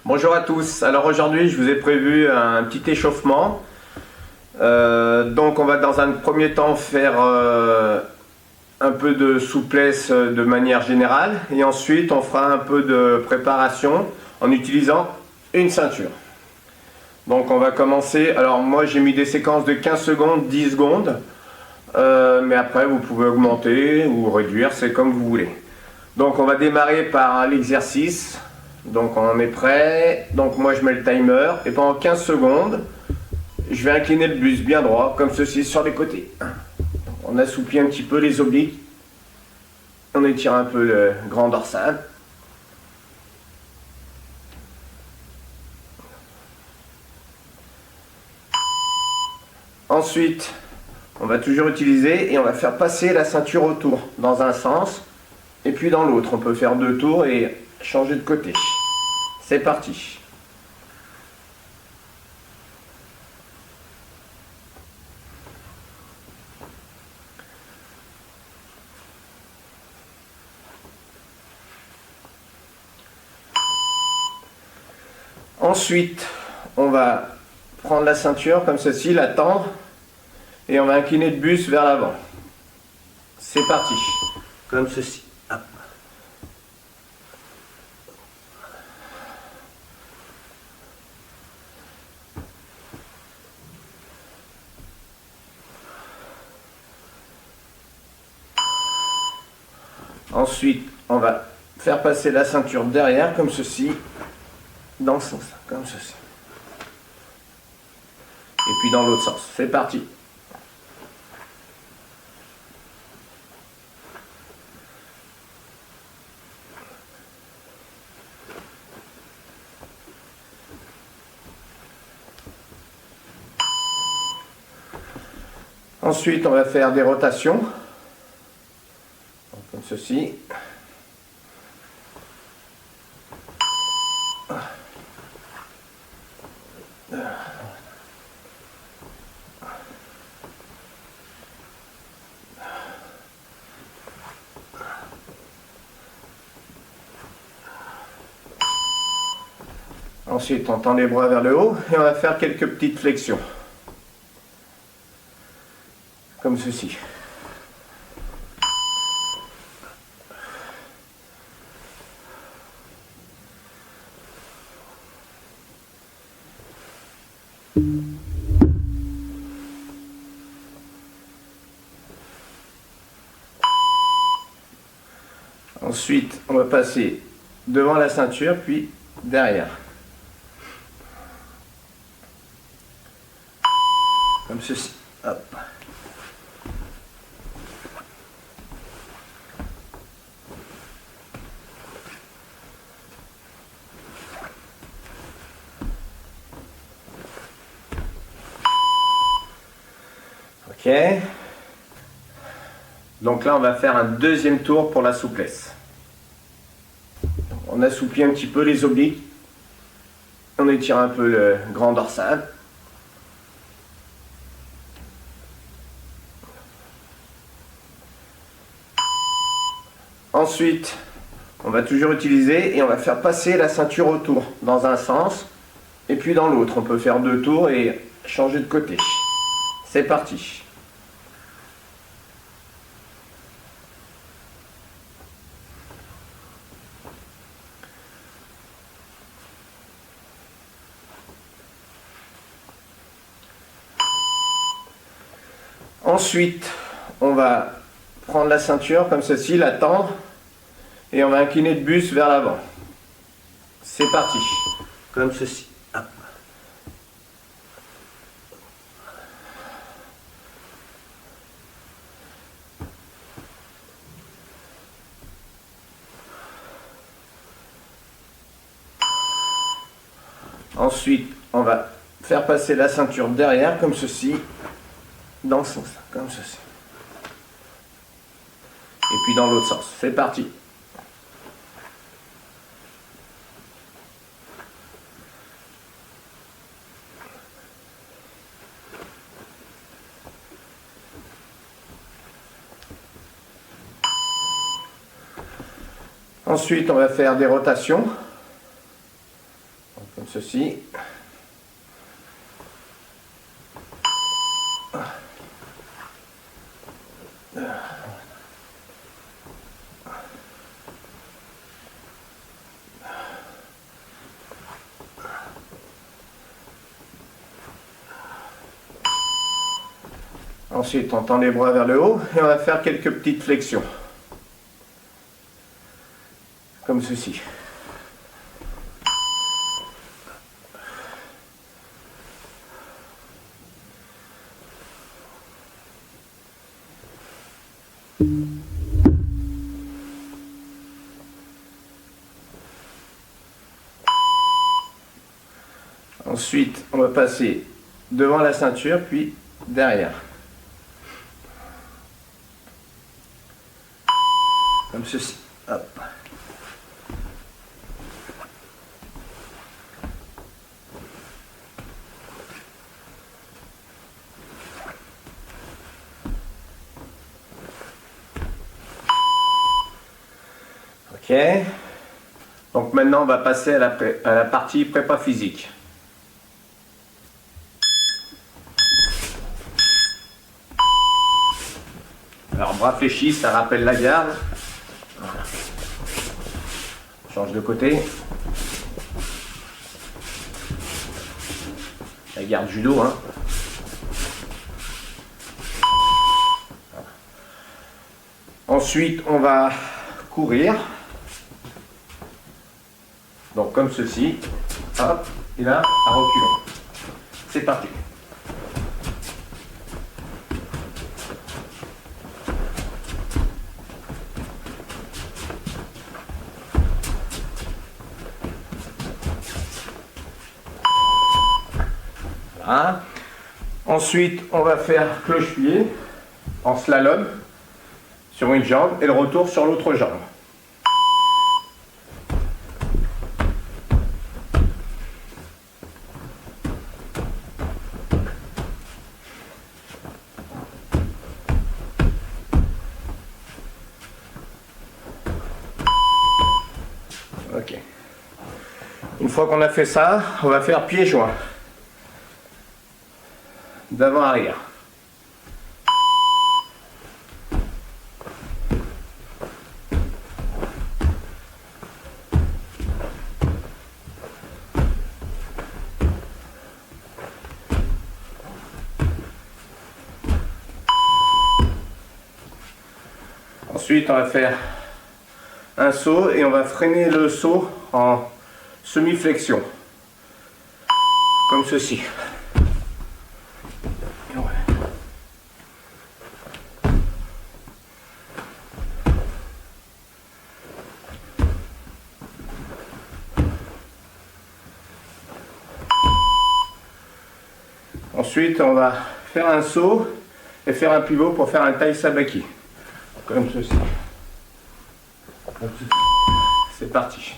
Bonjour à tous, alors aujourd'hui je vous ai prévu un petit échauffement. Donc on va dans un premier temps faire un peu de souplesse de manière générale et ensuite on fera un peu de préparation en utilisant une ceinture. Donc on va commencer, alors moi j'ai mis des séquences de 15 secondes, 10 secondes, mais après vous pouvez augmenter ou réduire, c'est comme vous voulez. Donc on va démarrer par l'exercice. Donc on est prêt, donc moi je mets le timer et pendant 15 secondes, je vais incliner le buste bien droit, comme ceci sur les côtés. On assouplit un petit peu les obliques, on étire un peu le grand dorsal. Ensuite, on va toujours utiliser et on va faire passer la ceinture autour, dans un sens et puis dans l'autre. On peut faire 2 tours et changer de côté. C'est parti. Ensuite, on va prendre la ceinture comme ceci, la tendre, et on va incliner le buste vers l'avant. C'est parti. Comme ceci. Hop. Ensuite, on va faire passer la ceinture derrière, comme ceci, dans le sens, comme ceci. Et puis dans l'autre sens. C'est parti. Ensuite, on va faire des rotations, comme ceci. Ensuite, on tend les bras vers le haut et on va faire quelques petites flexions. Comme ceci. Ensuite, on va passer devant la ceinture, puis derrière. Comme ceci. Hop. Ok. Donc là, on va faire un deuxième tour pour la souplesse. On assouplit un petit peu les obliques. On étire un peu le grand dorsal. Ensuite, on va toujours utiliser et on va faire passer la ceinture autour, dans un sens et puis dans l'autre. On peut faire 2 tours et changer de côté. C'est parti. Ensuite, on va prendre la ceinture comme ceci, la tendre, et on va incliner le buste vers l'avant. C'est parti. Comme ceci. Hop. Ensuite, on va faire passer la ceinture derrière, comme ceci, dans le sens, comme ceci. Et puis dans l'autre sens. C'est parti. Ensuite, on va faire des rotations, Comme ceci. Ensuite, on tend les bras vers le haut et on va faire quelques petites flexions. Comme ceci. Ensuite, on va passer devant la ceinture, puis derrière. Comme ceci. Hop. Ok. Donc maintenant, on va passer à la partie prépa physique. Alors, bras fléchis, ça rappelle la garde. Voilà. Change de côté. La garde judo, hein. Voilà. Ensuite, on va courir. Donc comme ceci. Hop, et là, à reculons. C'est parti. Voilà. Ensuite, on va faire cloche-pied en slalom sur une jambe et le retour sur l'autre jambe. Ok. Une fois qu'on a fait ça, on va faire pieds joints. D'avant arrière. Ensuite, on va faire un saut et on va freiner le saut en semi-flexion. Comme ceci. Ensuite, on va faire un saut et faire un pivot pour faire un taille sabaki. Comme ceci. C'est parti.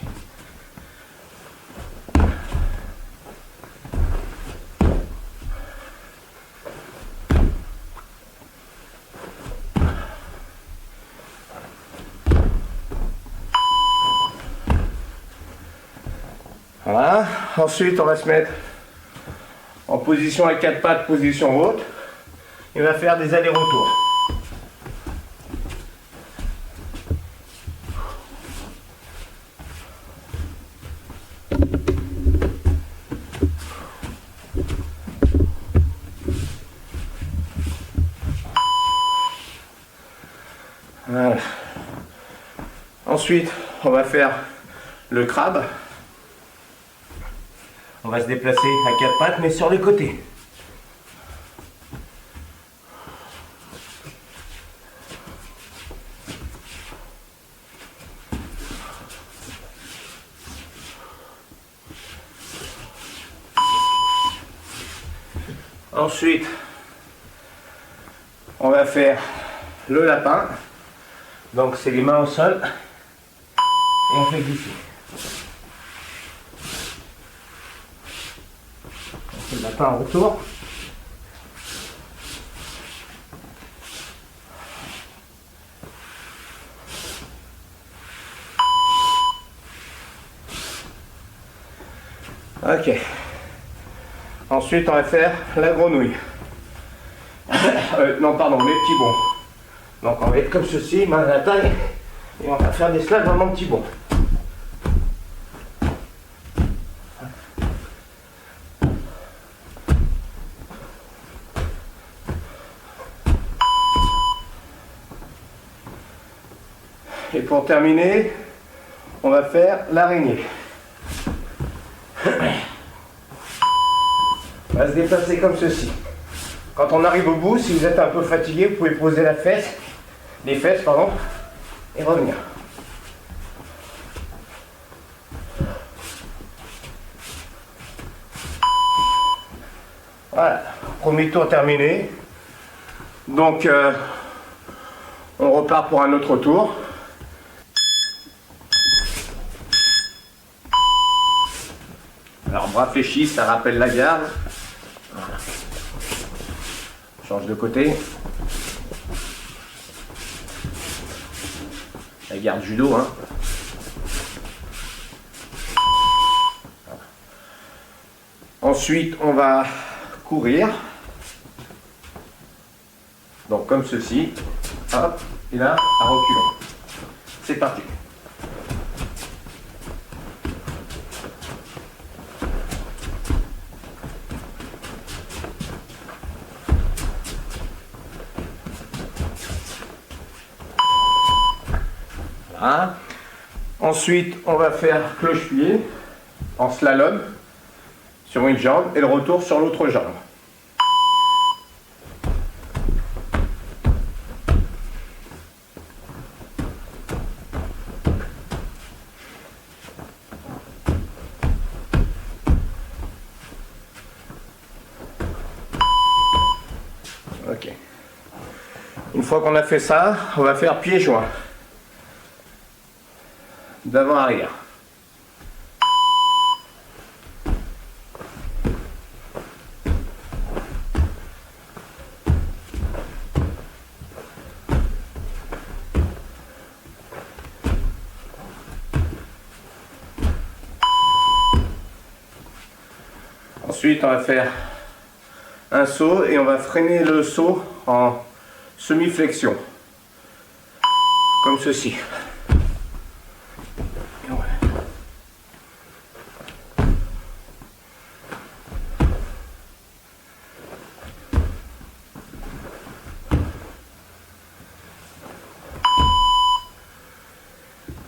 Voilà. Ensuite, on va se mettre en position à quatre pattes, position haute. Et on va faire des allers-retours. Voilà. Ensuite, on va faire le crabe. On va se déplacer à quatre pattes, mais sur les côtés. Ensuite, on va faire le lapin. Donc c'est les mains au sol et on fait glisser. On fait le lapin en retour. Ok. Ensuite, on va faire la grenouille. Non, pardon, les petits bons. Donc, on va être comme ceci, main à la taille. Et on va faire des slabs dans mon petit bon. Et pour terminer, on va faire l'araignée. On va se déplacer comme ceci. Quand on arrive au bout, si vous êtes un peu fatigué, vous pouvez poser les fesses, et revenir. Voilà, premier tour terminé. Donc, on repart pour un autre tour. Alors, bras fléchis, ça rappelle la garde. Voilà. Change de côté. La garde judo, hein. Voilà. Ensuite, on va courir. Donc, comme ceci. Hop, et là, à reculons. C'est parti. Voilà. Ensuite, on va faire cloche-pied en slalom sur une jambe et le retour sur l'autre jambe. Ok. Une fois qu'on a fait ça, on va faire pieds joints. D'avant arrière. Ensuite, on va faire un saut et on va freiner le saut en semi-flexion. Comme ceci.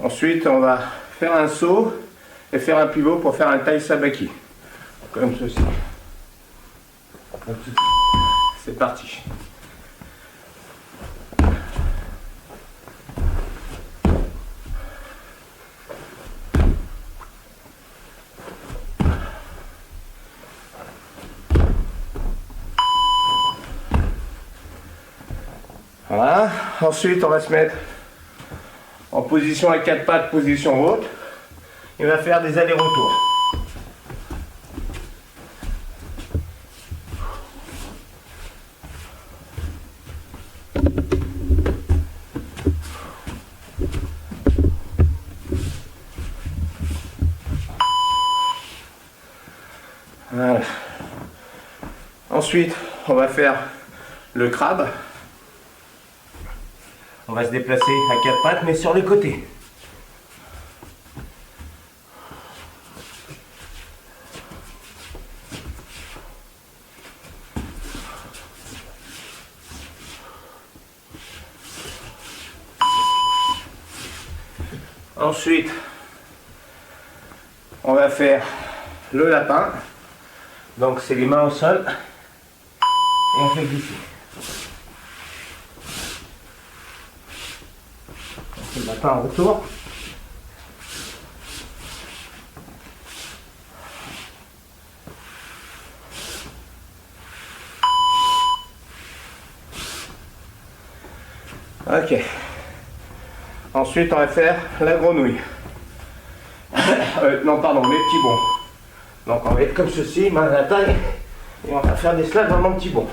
Ensuite, on va faire un saut et faire un pivot pour faire un taille sabaki. Comme ceci. C'est parti. Voilà. Ensuite, on va se mettre en position à quatre pattes, position haute. Et on va faire des allers-retours. Voilà. Ensuite, on va faire le crabe. On va se déplacer à quatre pattes, mais sur les côtés. Ensuite, on va faire le lapin. Donc, c'est les mains au sol. Et on fait glisser. On fait le lapin en retour. Ok. Ensuite, on va faire la grenouille. Non, pardon, les petits bons. Donc, on va être comme ceci, main à la taille. Et on va faire des slabs dans mon petit bon.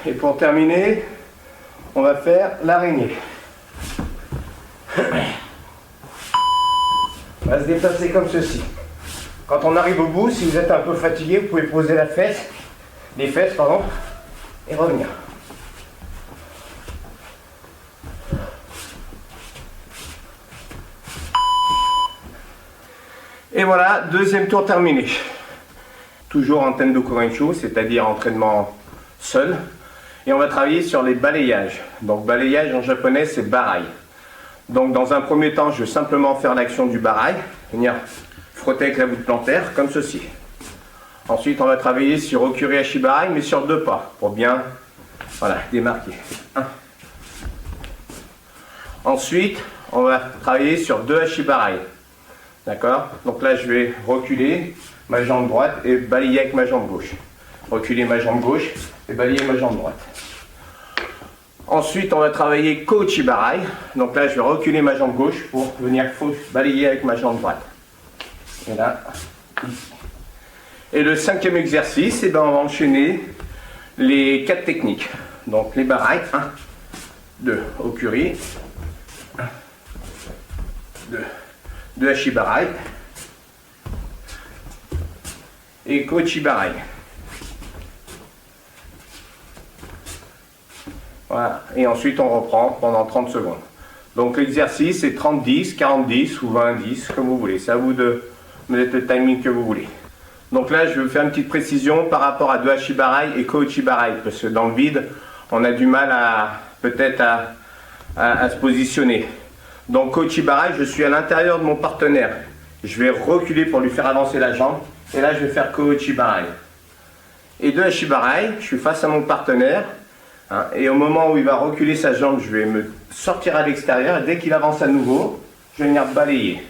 Et pour terminer, on va faire l'araignée. On va se déplacer comme ceci. Quand on arrive au bout, si vous êtes un peu fatigué, vous pouvez poser les fesses, et revenir. Et voilà, deuxième tour terminé. Toujours en Tendo Korenchu, c'est-à-dire entraînement seul. Et on va travailler sur les balayages. Donc balayage en japonais, c'est barai. Donc dans un premier temps, je vais simplement faire l'action du barai, venir frotter avec la voûte plantaire, comme ceci. Ensuite, on va travailler sur Okuri Ashibarai, mais sur 2 pas, pour bien démarquer. 1. Ensuite, on va travailler sur 2 Ashibarai. D'accord? Donc là, je vais reculer ma jambe droite et balayer avec ma jambe gauche. Reculer ma jambe gauche et balayer ma jambe droite. Ensuite, on va travailler Kochibarai. Donc là, je vais reculer ma jambe gauche pour venir balayer avec ma jambe droite. Et là, ici. Et le 5e exercice, on va enchaîner les 4 techniques. Donc les barai, 1, 2, Okuri, 1, 2, 2 Ashibarai et Kochibarai. Voilà, et ensuite on reprend pendant 30 secondes. Donc l'exercice est 30-10, 40-10 ou 20-10, comme vous voulez. C'est à vous de mettre le timing que vous voulez. Donc là, je vais vous faire une petite précision par rapport à 2 Ashibarai et Kochibarai, parce que dans le vide, on a du mal peut-être à se positionner. Donc Kochibarai, je suis à l'intérieur de mon partenaire. Je vais reculer pour lui faire avancer la jambe, et là je vais faire Kochibarai. Et 2 Ashibarai, je suis face à mon partenaire. Et au moment où il va reculer sa jambe, je vais me sortir à l'extérieur et dès qu'il avance à nouveau, je vais venir balayer.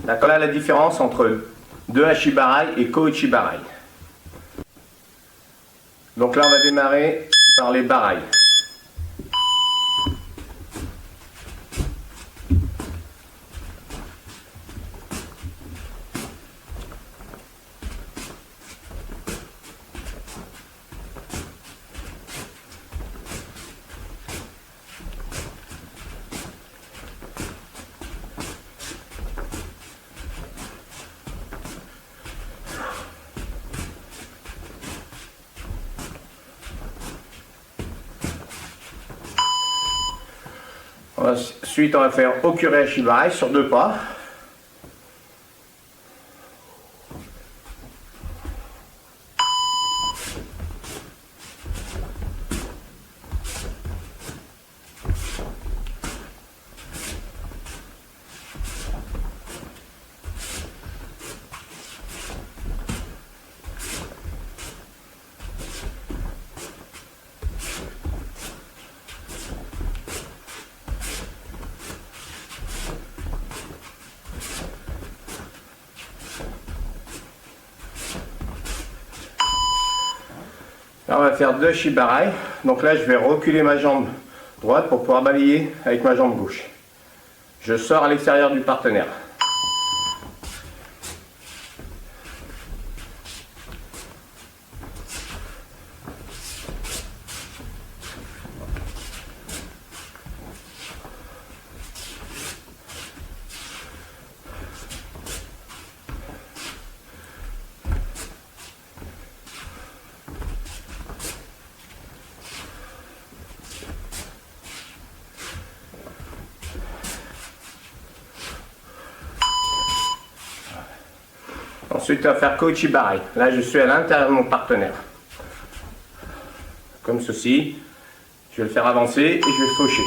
D'accord, là la différence entre 2 Ashibarai et Kochibarai. Donc là on va démarrer par les barai. Ensuite, on va faire Okuri Ashibarai sur 2 pas. Là, on va faire 2 Ashibarai. Donc là, je vais reculer ma jambe droite pour pouvoir balayer avec ma jambe gauche. Je sors à l'extérieur du partenaire. Ensuite, on va faire Kochibarai. Là, je suis à l'intérieur de mon partenaire. Comme ceci. Je vais le faire avancer et je vais faucher.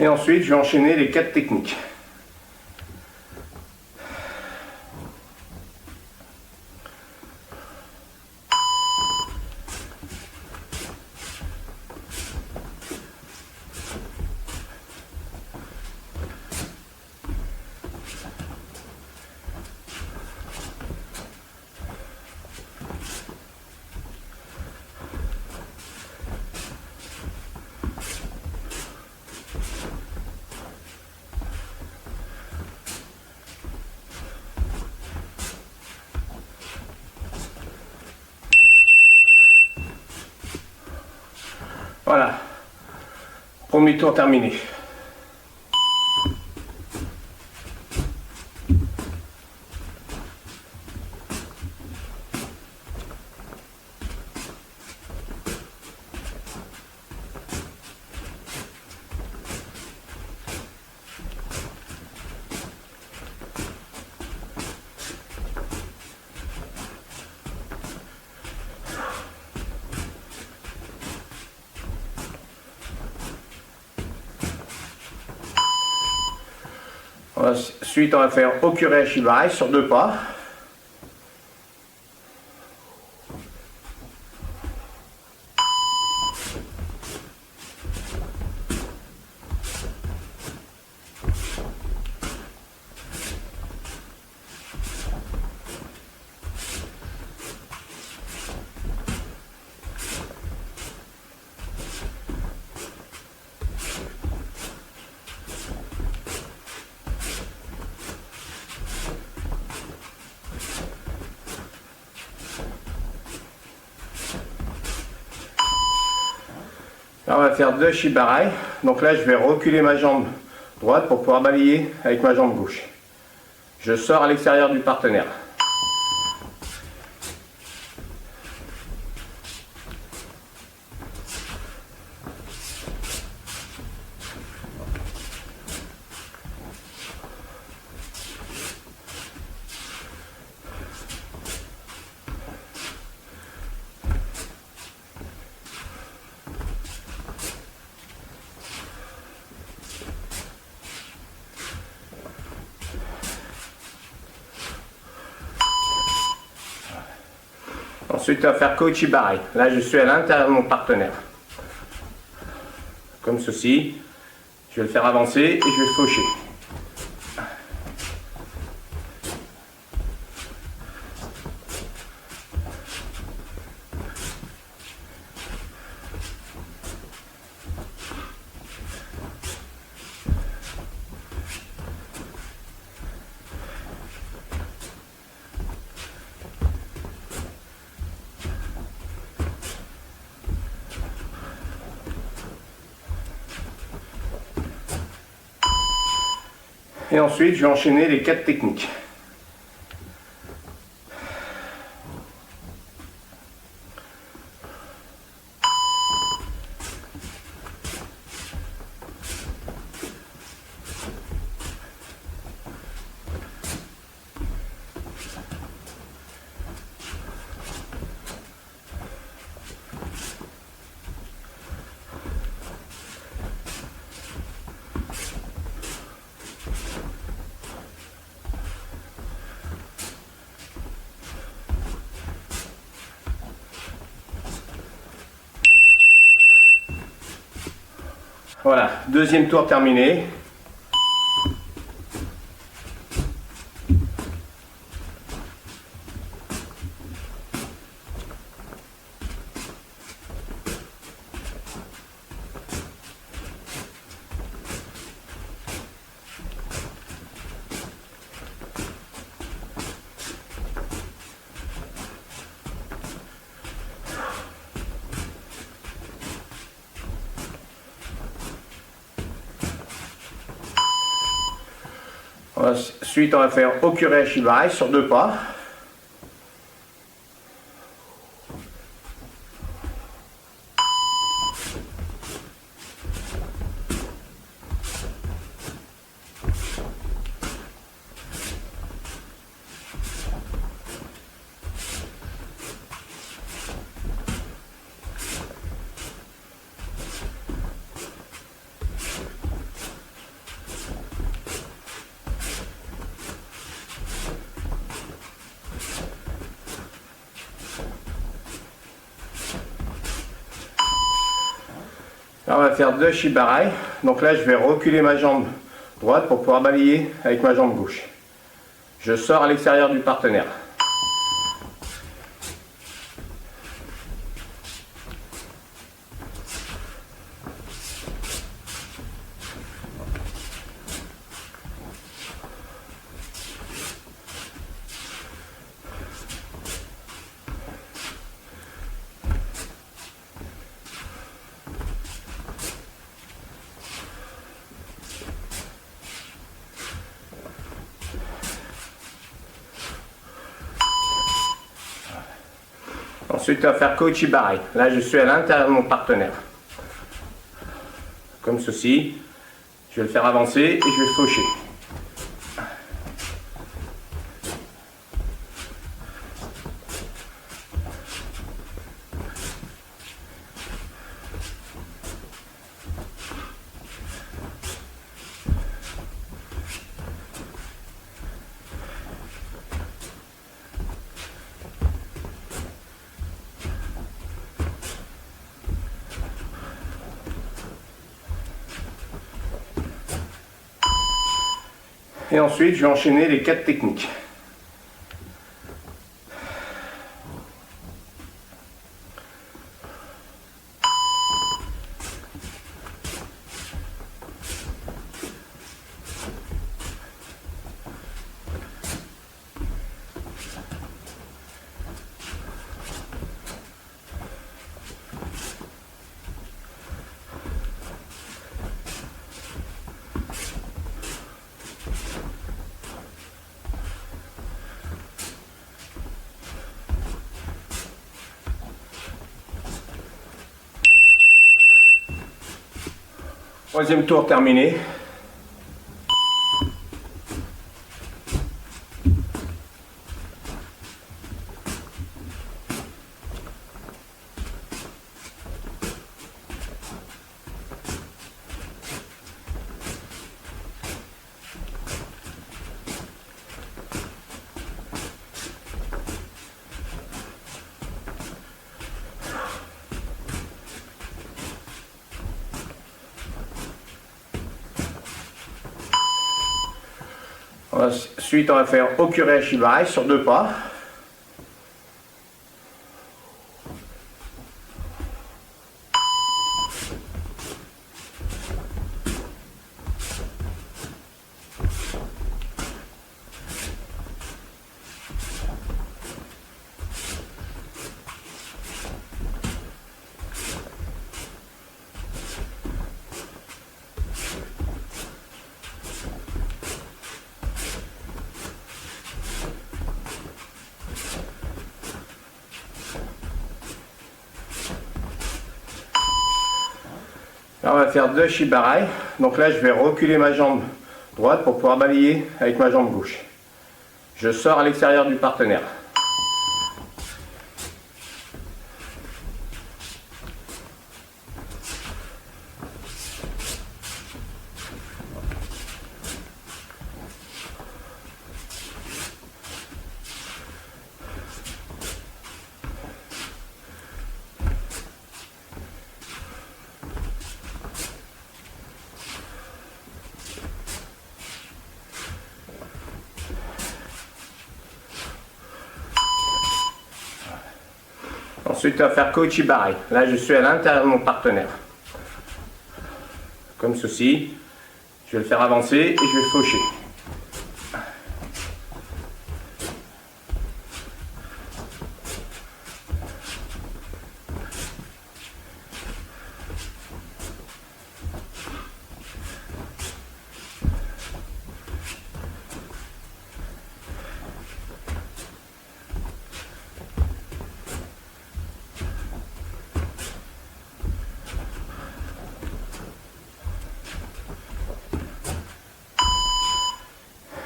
Et ensuite, je vais enchaîner les 4 techniques. Voilà. Premier tour terminé. Ensuite, on va faire Okure Shibarai sur 2 pas. Là, on va faire 2 Shibarai. Donc là, je vais reculer ma jambe droite pour pouvoir balayer avec ma jambe gauche. Je sors à l'extérieur du partenaire. Ensuite, on va faire Koichibarai. Là, je suis à l'intérieur de mon partenaire. Comme ceci. Je vais le faire avancer et je vais faucher. Et ensuite, je vais enchaîner les 4 techniques. Voilà, deuxième tour terminé. Ensuite, on va faire Okure Shibarai sur 2 pas. Là, on va faire 2 Shibarai. Donc là, je vais reculer ma jambe droite pour pouvoir balayer avec ma jambe gauche. Je sors à l'extérieur du partenaire. Ensuite, on va faire Koichibarai. Là, je suis à l'intérieur de mon partenaire. Comme ceci. Je vais le faire avancer et je vais faucher. Et ensuite, je vais enchaîner les 4 techniques. Troisième tour terminé. Ensuite, on va faire Okure Shibarai sur 2 pas. Là, on va faire 2 Shibarai. Donc là, je vais reculer ma jambe droite pour pouvoir balayer avec ma jambe gauche. Je sors à l'extérieur du partenaire. Ensuite, on va faire Koichibarai. Là, je suis à l'intérieur de mon partenaire. Comme ceci. Je vais le faire avancer et je vais faucher.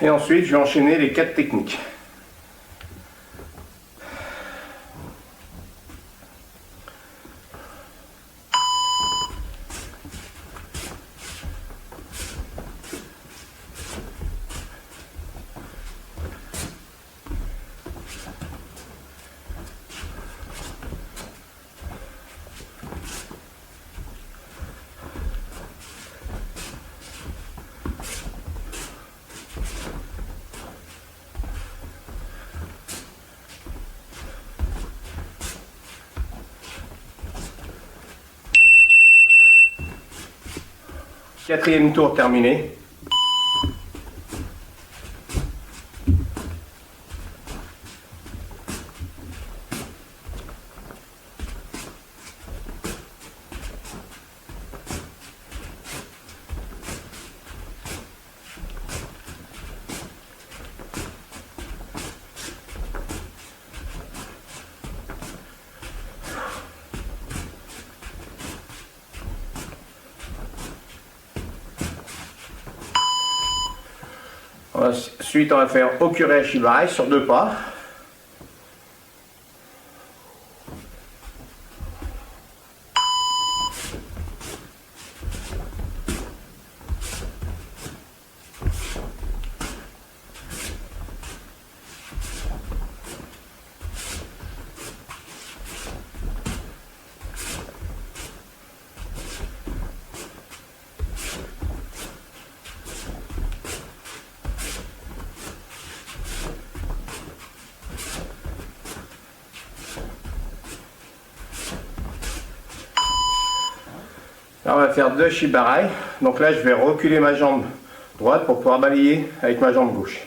Et ensuite, je vais enchaîner les 4 techniques. Quatrième tour terminé. Ensuite, on va faire Okure Shibarai sur 2 pas. Là, on va faire 2 Shibarai. Donc là, je vais reculer ma jambe droite pour pouvoir balayer avec ma jambe gauche.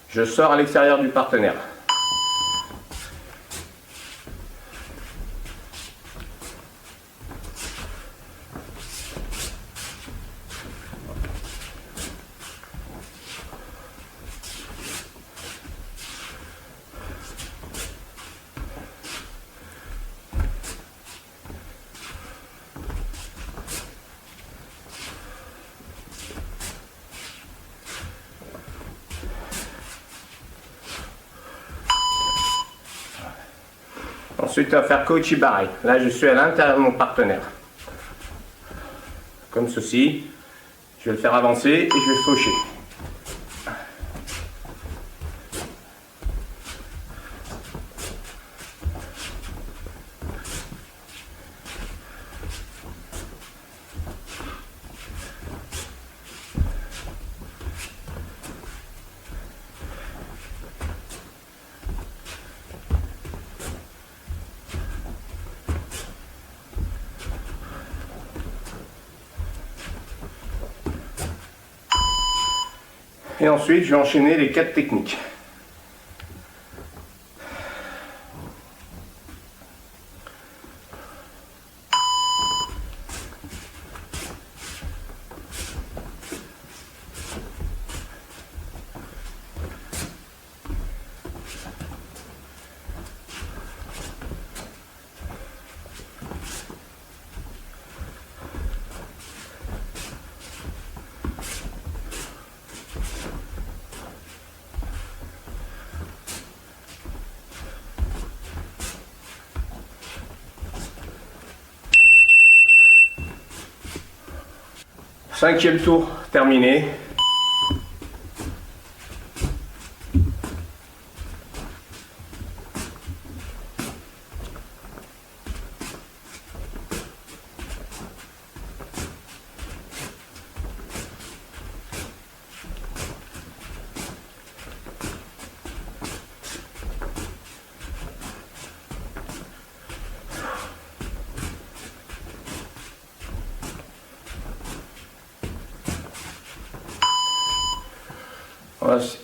Je sors à l'extérieur du partenaire. Ensuite, on va faire Kochibarai. Là, je suis à l'intérieur de mon partenaire. Comme ceci. Je vais le faire avancer et je vais faucher. Et ensuite, je vais enchaîner les 4 techniques. Cinquième tour terminé.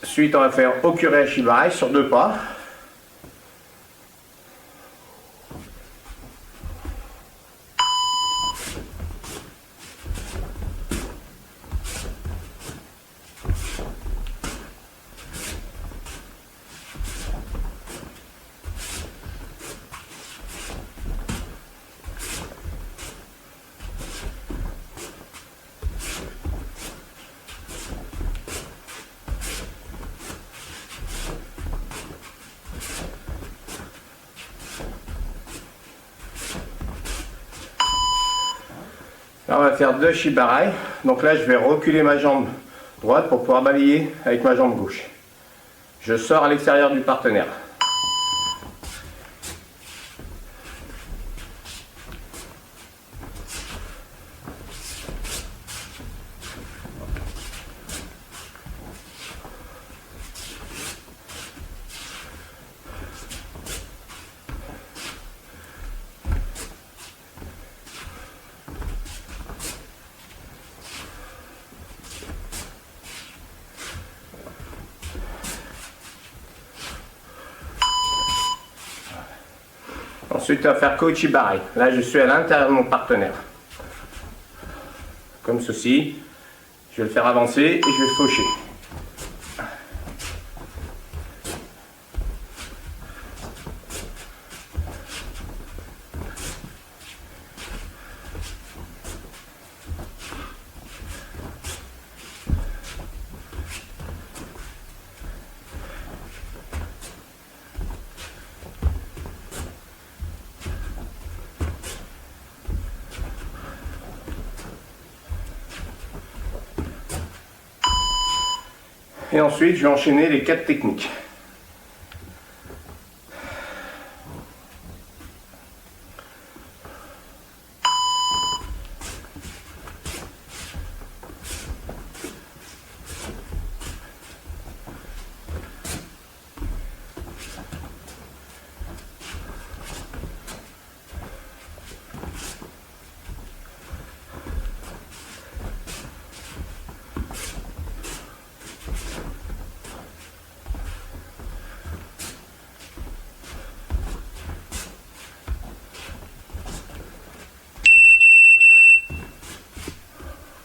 Ensuite, on va faire Okure Shibarai sur 2 pas. Là, on va faire 2 Shibarai. Donc là, je vais reculer ma jambe droite pour pouvoir balayer avec ma jambe gauche. Je sors à l'extérieur du partenaire. Ensuite, on va faire Kochibarai. Là, je suis à l'intérieur de mon partenaire. Comme ceci. Je vais le faire avancer et je vais faucher. Et ensuite, je vais enchaîner les 4 techniques.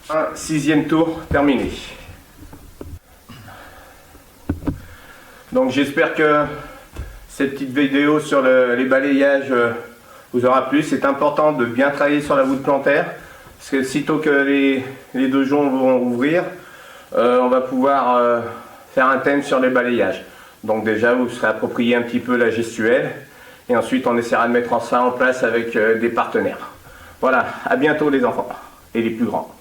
Un 6e tour terminé. Donc j'espère que cette petite vidéo sur les balayages vous aura plu. C'est important de bien travailler sur la voûte plantaire, parce que sitôt que les dojons vont ouvrir, on va pouvoir faire un thème sur les balayages. Donc déjà vous serez approprié un petit peu la gestuelle, et ensuite on essaiera de mettre ça en place avec des partenaires. Voilà, à bientôt les enfants et les plus grands.